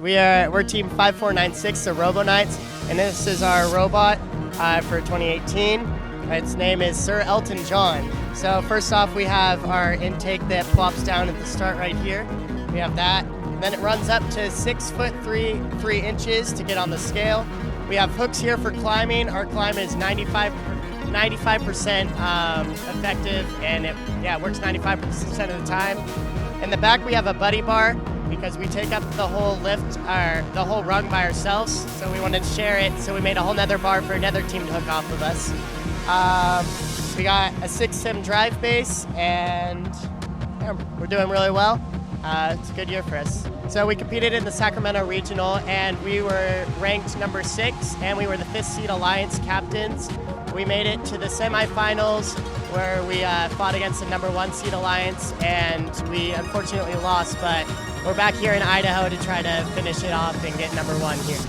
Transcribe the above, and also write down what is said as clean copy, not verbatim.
We're team 5496, the Robo Knights, and this is our robot for 2018. Its name is Sir Elton John. So first off, we have our intake that plops down at the start right here. We have that. Then it runs up to 6 foot 3 inches to get on the scale. We have hooks here for climbing. Our climb is 95% effective, and it works 95% of the time. In the back, we have a buddy bar because we take up the whole lift, or the whole rung by ourselves. So we wanted to share it. So we made a whole nother bar for another team to hook off of us. We got a 6-sim drive base, and we're doing really well. It's a good year for us. So we competed in the Sacramento Regional, and we were ranked number 6, and we were the 5th seed Alliance captains. We made it to the semifinals, where we fought against the number 1 seed Alliance, and we unfortunately lost, but we're back here in Idaho to try to finish it off and get number 1 here.